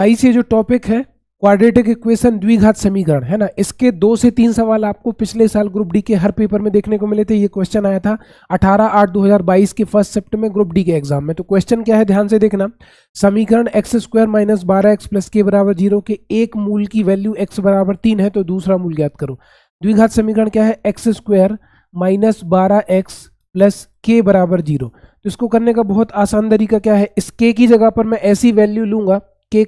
22 ये जो टॉपिक है क्वाड्रेटिक इक्वेशन द्विघात समीकरण है ना, इसके 2 से 3 सवाल आपको पिछले साल ग्रुप डी के हर पेपर में देखने को मिले थे। ये क्वेश्चन आया था 18/8/2022 के फर्स्ट शिफ्ट में ग्रुप डी के एग्जाम में। तो क्वेश्चन क्या है ध्यान से देखना, समीकरण x² - 12x + k = 0 के एक मूल की वैल्यू x = 3 है तो दूसरा मूल ज्ञात करो। द्विघात समीकरण क्या है, x² - 12x + k = 0। तो इसको करने का बहुत आसान तरीका क्या है, इस k की जगह पर मैं ऐसी वैल्यू लूंगा k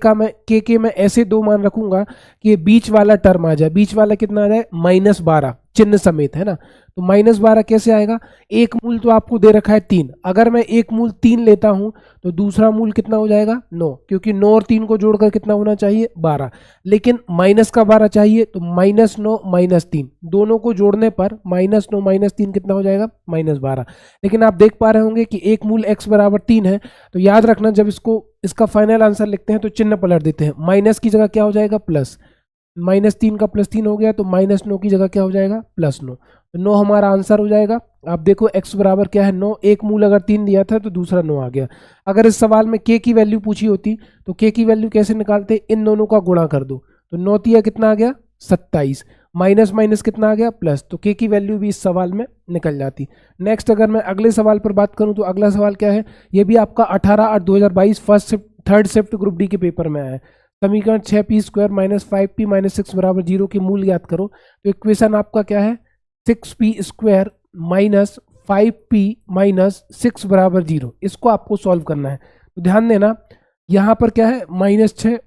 के मैं ऐसे 2 मान रखूंगा कि ये बीच वाला टर्म आ जाए। बीच वाला कितना आ जाए, -12 चिन्ह समेत है ना। तो -12 कैसे आएगा, एक मूल तो आपको दे रखा है 3, अगर मैं एक मूल 3 लेता हूं तो दूसरा मूल कितना हो जाएगा 9, क्योंकि 9 और 3 को जोड़कर कितना होना चाहिए 12, लेकिन माइनस का 12 चाहिए तो -9 - 3 दोनों को जोड़ने पर -9 - 3 कितना हो जाएगा -12। लेकिन आप देख पा रहे होंगे कि एक मूल x = 3 है, तो याद रखना जब इसका फाइनल आंसर लिखते हैं तो चिन्ह पलट देते हैं, माइनस की जगह क्या हो जाएगा प्लस, -3 का +3 हो गया तो -9 की जगह क्या हो जाएगा +9, तो 9 हमारा आंसर हो जाएगा। आप देखो x बराबर क्या है 9, एक मूल अगर 3 दिया था तो दूसरा 9 आ गया। अगर इस सवाल में k की वैल्यू पूछी होती तो k की वैल्यू कैसे निकालते, इन दोनों का गुणा कर दो तो 9 तिया कितना आ गया 27, माइनस माइनस कितना आ गया प्लस, तो k की वैल्यू भी इस सवाल में निकल जाती। नेक्स्ट अगर मैं अगले सवाल पर बात करूं तो अगला सवाल क्या है, ये भी आपका 18/8/2022 first shift third shift group D के पेपर में आया है। समीकरण 6p² - 5p - 6 = 0 के मूल ज्ञात करो। तो इक्वेशन आपका क्या है 6p² - 5p - 6 = 0, इसको आपको सॉल्व करना है। तो ध्यान देना यहाँ पर क्या है -6,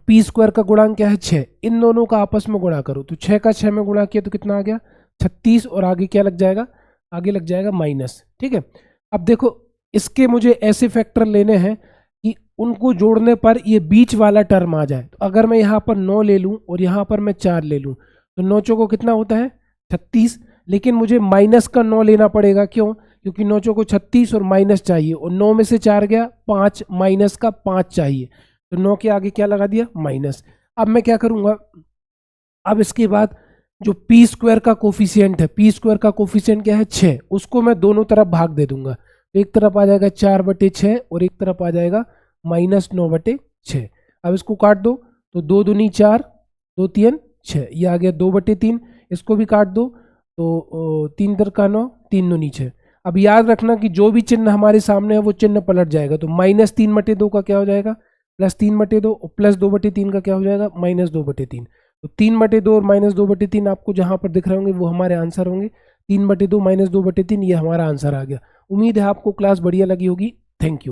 p² का गुणांक क्या है 6, इन दोनों का आपस में गुणा करो तो 6 का 6 में गुणा किया तो कितना आ गया 36, और आगे क्या लग जाएगा, आगे लग जाएगा माइनस। ठीक है, अब देखो इसके मुझे ऐसे फैक्टर लेने हैं कि उनको जोड़ने पर ये बीच वाला टर्म आ जाए। तो अगर मैं यहाँ पर 9 ले लूँ और यहाँ पर मैं 4 ले लूँ तो 9 चौको कितना होता है 36, लेकिन मुझे माइनस का 9 लेना पड़ेगा, क्यों, क्योंकि 9 चौको 36 और माइनस चाहिए, और 9 में से 4 गया 5, माइनस का 5 चाहिए, तो 9 के आगे क्या लगा दिया माइनस। अब मैं क्या करूँगा, अब इसके बाद जो p² का कोफिशिएंट है, p² का कोफिशिएंट क्या है 6, उसको मैं दोनों तरफ भाग दे दूंगा, एक तरफ आ जाएगा 4/6 और एक तरफ आ जाएगा -9/6। अब इसको काट दो तो 2 दूनी 4, 2 3 6, ये आ गया 2/3, इसको भी काट दो तो 3 दर का 9, 3 दूनी 6। अब याद रखना कि जो भी चिन्ह हमारे सामने है वो चिन्ह पलट जाएगा, तो -3/2 का क्या हो जाएगा +3/2, और +2/3 का क्या हो जाएगा -2/3। तो 3/2 और -2/3 आपको जहां पर दिख रहे होंगे वो हमारे आंसर होंगे, 3/2 - 2/3 ये हमारा आंसर आ गया। उम्मीद है आपको क्लास बढ़िया लगी होगी। Thank you.